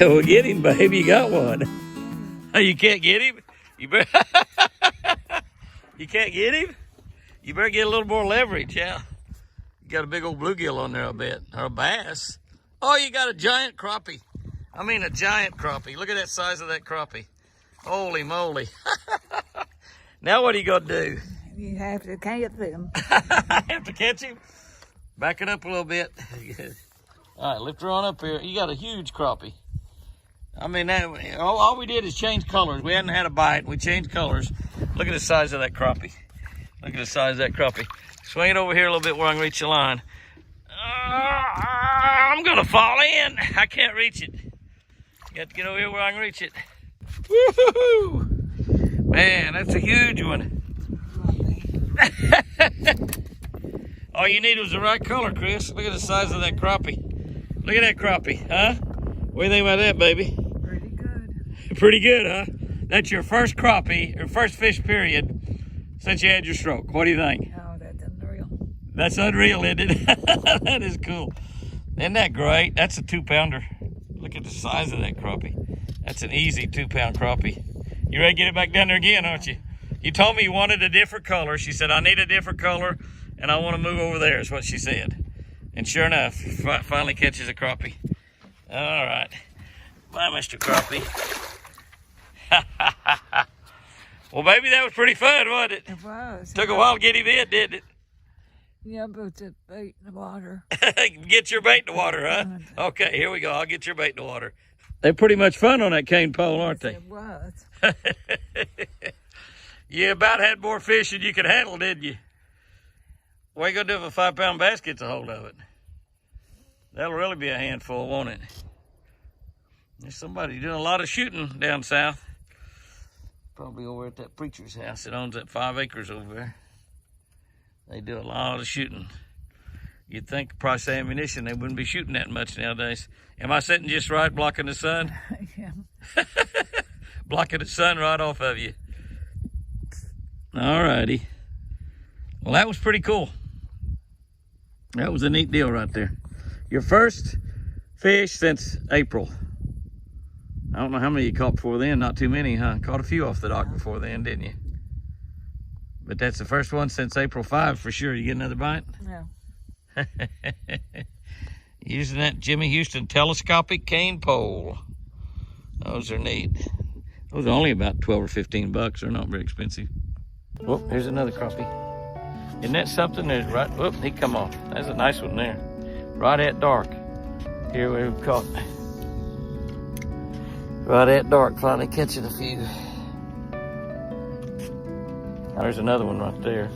Well, get him, baby. You got one. You can't get him? You better. You can't get him? You better get a little more leverage, yeah. You got a big old bluegill on there, I bet. Or a bass. Oh, you got a giant crappie. I mean, a giant crappie. Look at that size of that crappie. Holy moly. Now what are you going to do? You have to catch him. I have to catch him? Back it up a little bit. All right, lift her on up here. You got a huge crappie. I mean, all we did is change colors. We hadn't had a bite. We changed colors. Look at the size of that crappie. Look at the size of that crappie. Swing it over here a little bit where I can reach the line. I'm going to fall in. I can't reach it. You got to get over here where I can reach it. Woohoo! Man, that's a huge one. All you need was the right color, Chris. Look at the size of that crappie. Look at that crappie, huh? What do you think about that, baby? Pretty good. Pretty good, huh? That's your first crappie, or first fish period, since you had your stroke. What do you think? Oh, that's unreal. That's unreal, isn't it? That is cool. Isn't that great? That's a 2-pounder. Look at the size of that crappie. That's an easy 2-pound crappie. You ready to get it back down there again, aren't you? You told me you wanted a different color. She said, I need a different color, and I want to move over there, is what she said. And sure enough, finally catches a crappie. All right. Bye, Mr. Crappie. Well, baby, that was pretty fun, wasn't it? It was. Took a while to get him in, didn't it? Yeah, but the bait in the water. Get your bait in the water, huh? Okay, here we go. I'll get your bait in the water. They're pretty much fun on that cane pole, aren't they? It was. You about had more fish than you could handle, didn't you? What are you going to do if a 5-pound bass gets a hold of it? That'll really be a handful, won't it? There's somebody doing a lot of shooting down south. Probably over at that preacher's house that owns that 5 acres over there. They do a lot of shooting. You'd think the price of ammunition, they wouldn't be shooting that much nowadays. Am I sitting just right, blocking the sun? Yeah. Blocking the sun right off of you. All righty. Well, that was pretty cool. That was a neat deal right there. Your first fish since April. I don't know how many you caught before then. Not too many, huh? Caught a few off the dock before then, didn't you? But that's the first one since April 5 for sure. You get another bite? No. Using that Jimmy Houston telescopic cane pole. Those are neat. Those are only about 12 or 15 bucks. They're not very expensive. Whoop, here's another crappie. Isn't that something? There's right, whoop, he come off. That's a nice one there. Right at dark. Here we've caught. Right at dark, finally catching a few. Now, there's another one right there.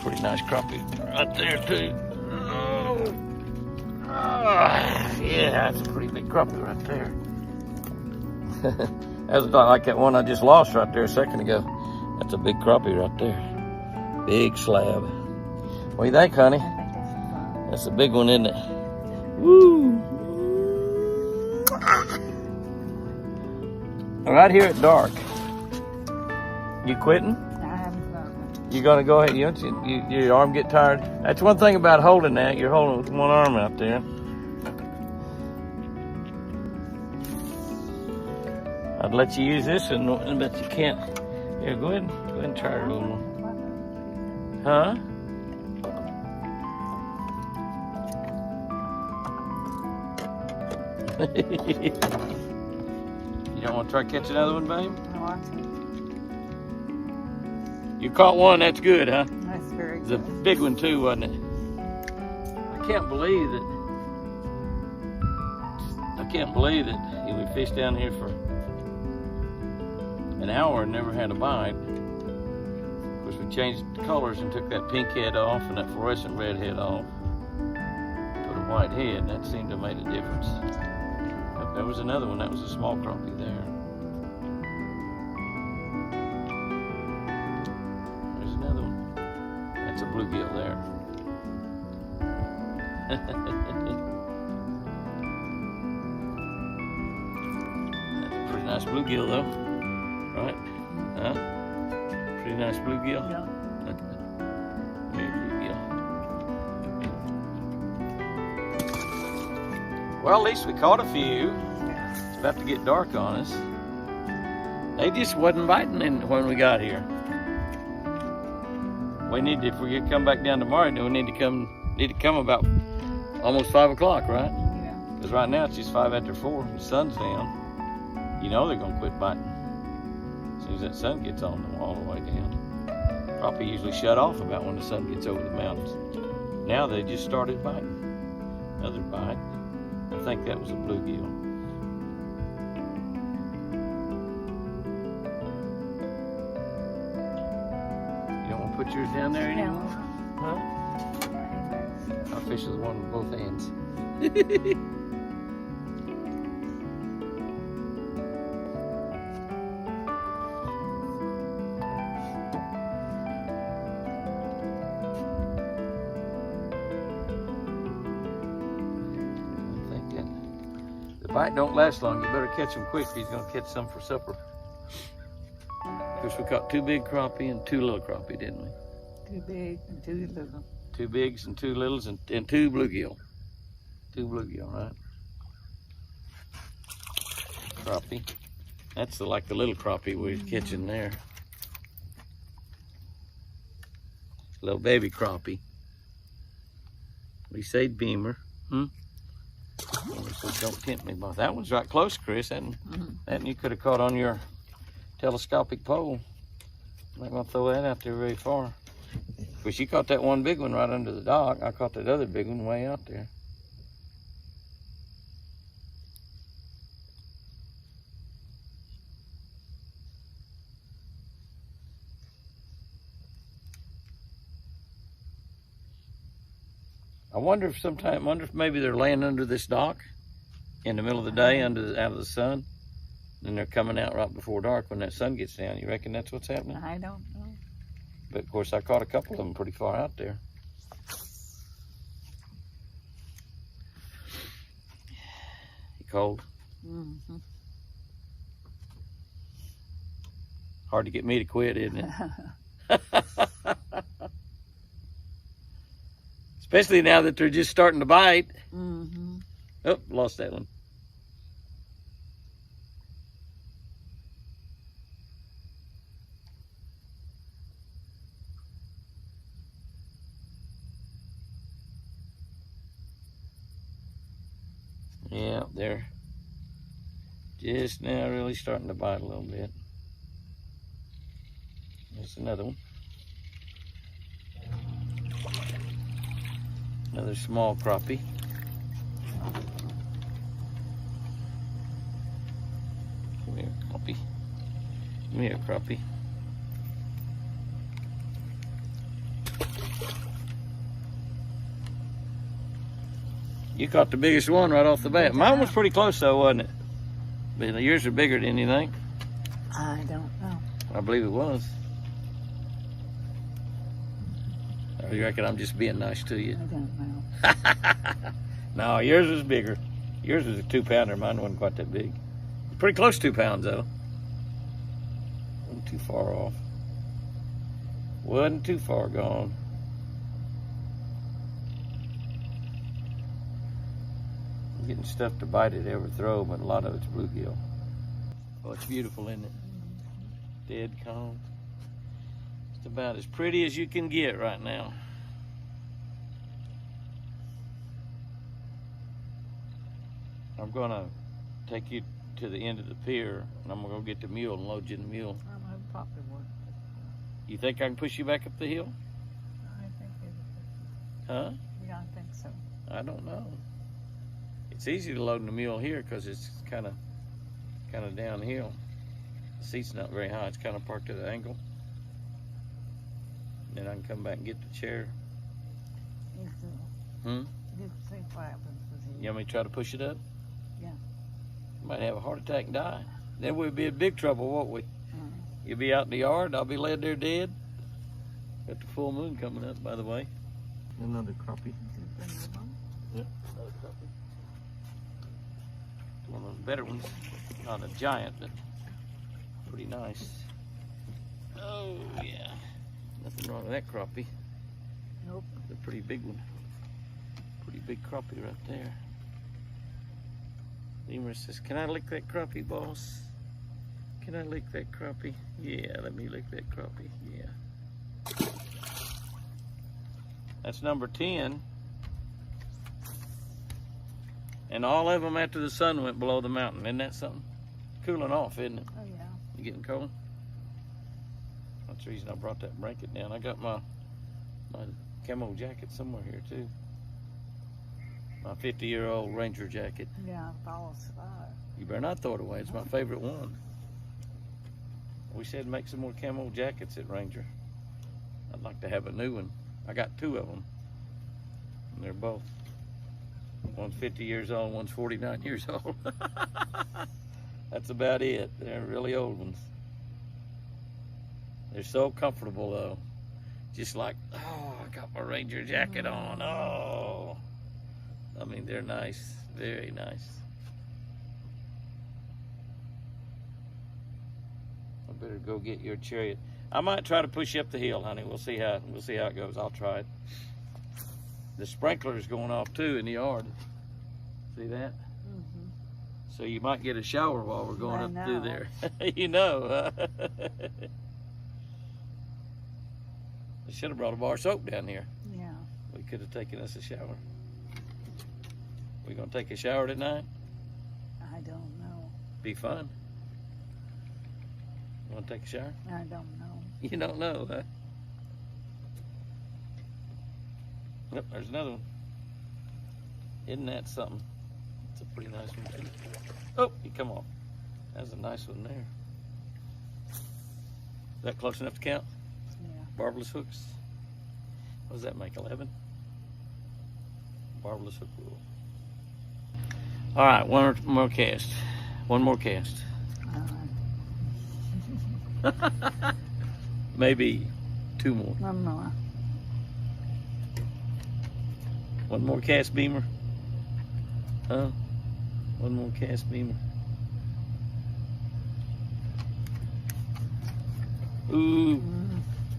Pretty nice crappie right there too. Oh. Yeah, that's a pretty big crappie right there. That was not like that one I just lost right there a second ago. That's a big crappie right there. Big slab. What do you think, honey? That's a big one, isn't it? Woo! Right here at dark. You quitting? I haven't got You gonna go ahead? Your arm get tired? That's one thing about holding that. You're holding with one arm out there. I'd let you use this one, but you can't. Here, go ahead and try it a little more. Huh? You don't want to try to catch another one, babe? no, I You caught one, that's good, huh? That's very It's a good. big one too, wasn't it? I can't believe that we fished down here for an hour and never had a bite. Of course, we changed the colors and took that pink head off and that fluorescent red head off. Put a white head, and that seemed to have made a difference. There was another one, that was a small crappie there. There's another one. That's a bluegill there. That's a pretty nice bluegill though, right? Huh? Pretty nice bluegill. Yeah. Bluegill. Well, at least we caught a few. It's about to get dark on us. They just wasn't biting when we got here. We need to, if we come back down tomorrow, then we need to come about almost 5 o'clock, right? Yeah. Because right now it's just 5 after 4. The sun's down. You know they're gonna quit biting as soon as that sun gets on them all the way down. Crappie usually shut off about when the sun gets over the mountains. Now they just started biting. Another bite. I think that was a bluegill. You don't want to put yours down there anymore? No. Huh? I fish with one with both hands. The bite don't last long. You better catch him quick. He's gonna catch some for supper. Of course, we caught 2 big crappie and 2 little crappie, didn't we? 2 big and 2 little. 2 bigs and 2 littles and 2 bluegill. 2 bluegill, right? Crappie. That's like the little crappie we're catching there. Little baby crappie. We say beamer. So don't tempt me, boss. That one's right close, Chris. That you could have caught on your telescopic pole. I'm not gonna throw that out there very far. Of course, you caught that one big one right under the dock. I caught that other big one way out there. I wonder if maybe they're laying under this dock in the middle of the day out of the sun. Then they're coming out right before dark when that sun gets down. You reckon that's what's happening? I don't know. But of course I caught a couple of them pretty far out there. You cold? Mm-hmm. Hard to get me to quit, isn't it? Especially now that they're just starting to bite. Mm-hmm. Oh, lost that one. Yeah, they're just now really starting to bite a little bit. There's another one. Another small crappie. Come here, crappie. Come here, crappie. You caught the biggest one right off the bat. Mine was pretty close though, wasn't it? But yours are bigger than you think. I don't know. I believe it was. Or you reckon I'm just being nice to you? I don't know. No, yours was bigger. Yours was a 2-pounder. Mine wasn't quite that big. Pretty close 2 pounds though. Wasn't too far off. Wasn't too far gone. I'm getting stuff to bite at every throw, but a lot of it's bluegill. Oh, it's beautiful, isn't it? Dead calm. It's about as pretty as you can get right now. I'm gonna take you to the end of the pier, and I'm gonna go get the mule and load you in the mule. I probably would. You think I can push you back up the hill? I think it would. Huh? Yeah, I think so. I don't know. It's easy to load in the mule here because it's kind of downhill. The seat's not very high. It's kind of parked at an angle. And then I can come back and get the chair. You Hmm? can see what happens with you. You want me to try to push it up? Yeah. You might have a heart attack and die. Then we'd be in big trouble, won't we? You'll be out in the yard, I'll be laid there dead. Got the full moon coming up, by the way. Another crappie. Yeah, another crappie. One of those better ones. Not a giant, but pretty nice. Oh, yeah. Nothing wrong with that crappie. Nope. It's a pretty big one. Pretty big crappie right there. Beamer says, can I lick that crappie, boss? Can I lick that crappie? Yeah, let me lick that crappie. Yeah. That's number 10. And all of them after the sun went below the mountain. Isn't that something? Cooling off, isn't it? Oh, yeah. You getting cold? That's the reason I brought that blanket down. I got my camo jacket somewhere here too. My 50-year-old Ranger jacket. Yeah, follow spot. You better not throw it away. It's my favorite one. We said make some more camo jackets at Ranger. I'd like to have a new one. I got 2 of them. And they're both. One's 50 years old, one's 49 years old. That's about it. They're really old ones. They're so comfortable though. Just like, oh, I got my Ranger jacket on. Oh. I mean, they're nice. Very nice. I better go get your chariot. I might try to push you up the hill, honey. We'll see how it goes. I'll try it. The sprinkler's going off too in the yard. See that? Mm-hmm. So you might get a shower while we're going I up through know. there. You know. I should have brought a bar of soap down here. Yeah. We could have taken us a shower. We gonna take a shower tonight? I don't know. Be fun. Want to take a shower? I don't know. You don't know, huh? Yep, there's another one. Isn't that something? It's a pretty nice one too. Oh, you come on. That's a nice one there. Is that close enough to count? Yeah. Barbless hooks. What does that make, 11? Barbless hook rule. All right, one more cast. One more cast. Maybe 2 more. One more. One more cast, Beamer. Huh? One more cast, Beamer. Ooh.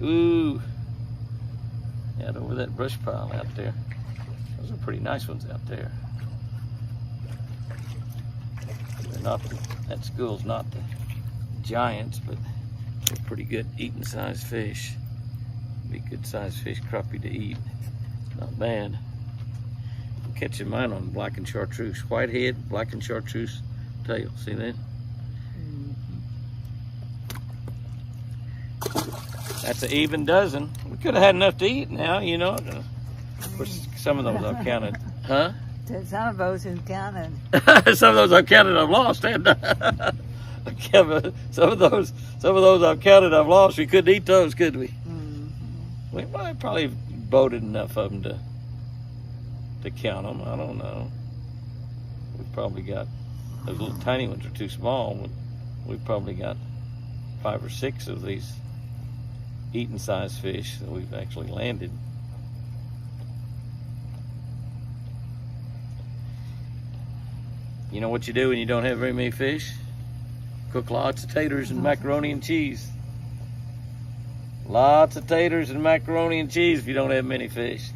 Ooh. Out over that brush pile out there. Those are pretty nice ones out there. They're not that school's not the giants, but they're pretty good eating size fish. Be good size fish, crappie to eat. Not bad. I'm catching mine on black and chartreuse. White head, black and chartreuse tail. See that? That's an even dozen. We could have had enough to eat now, you know. Of course, some of those I've counted. Huh? Some of those who counted. Some of those I've counted I've lost, haven't I? Some of those I've counted I've lost. We couldn't eat those, could we? Mm-hmm. We might probably voted enough of them to count them. I don't know. We probably got, those little tiny ones are too small. But we probably got 5 or 6 of these eating size fish that we've actually landed. You know what you do when you don't have very many fish? Cook lots of taters and macaroni and cheese. Lots of taters and macaroni and cheese if you don't have many fish.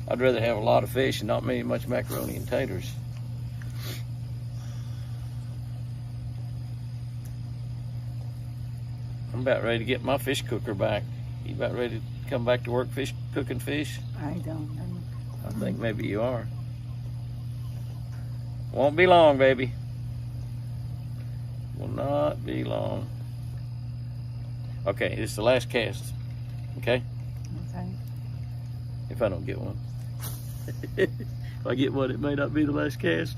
I'd rather have a lot of fish and not much macaroni and taters. I'm about ready to get my fish cooker back. You about ready to come back to work cooking fish? I don't know. I think maybe you are. Won't be long, baby. Will not be long. Okay, this is the last cast. Okay? Okay. If I don't get one. If I get one, it may not be the last cast.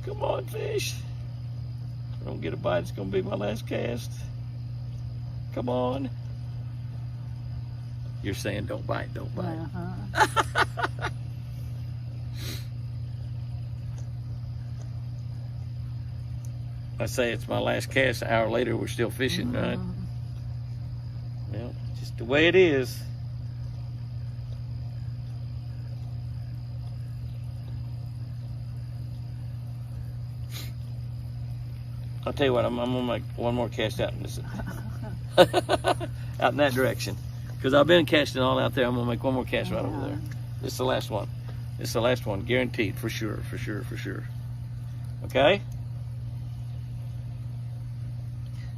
Come on, fish. If I don't get a bite, it's gonna be my last cast. Come on. You're saying don't bite, don't bite. Uh-huh. I say it's my last cast, an hour later we're still fishing, right? Well, just the way it is. I'll tell you what, I'm gonna make one more cast out in this, out in that direction. Because I've been casting all out there. I'm gonna make one more cast right over there. This is the last one. This is the last one, guaranteed, for sure, for sure, for sure. Okay?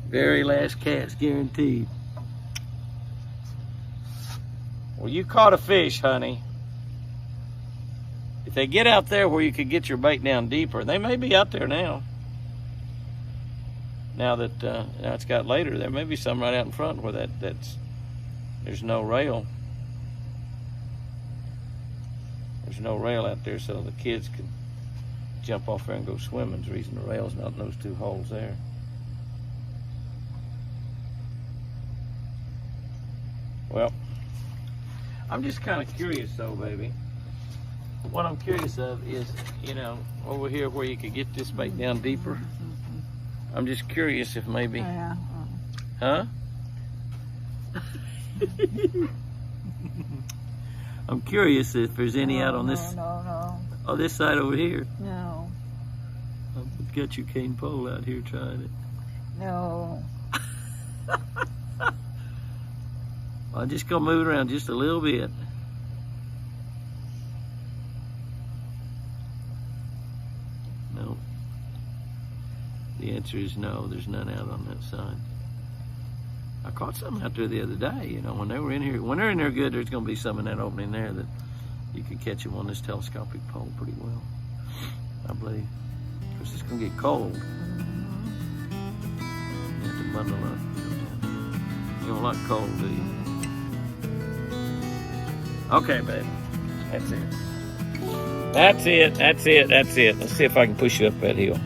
Very last cast, guaranteed. Well, you caught a fish, honey. If they get out there where you could get your bait down deeper, they may be out there now. Now that now it's got later, there may be some right out in front where there's no rail. There's no rail out there, so the kids can jump off there and go swimming. The reason the rail's not in those two holes there. Well, I'm just kind of curious though, baby. What I'm curious of is, you know, over here where you could get this bait down deeper. I'm just curious if maybe, huh? I'm curious if there's any out on this, on this side over here. No. I've got your cane pole out here trying it. No. I'm just gonna move it around just a little bit. No. The answer is no, there's none out on that side. I caught some out there the other day, you know, when they were in here. When they're in there good, there's gonna be some in that opening there that you can catch them on this telescopic pole pretty well, I believe. Because it's gonna get cold. You have to bundle up. You don't like cold, do you? Okay, baby. That's it. That's it. That's it. That's it. Let's see if I can push you up that hill.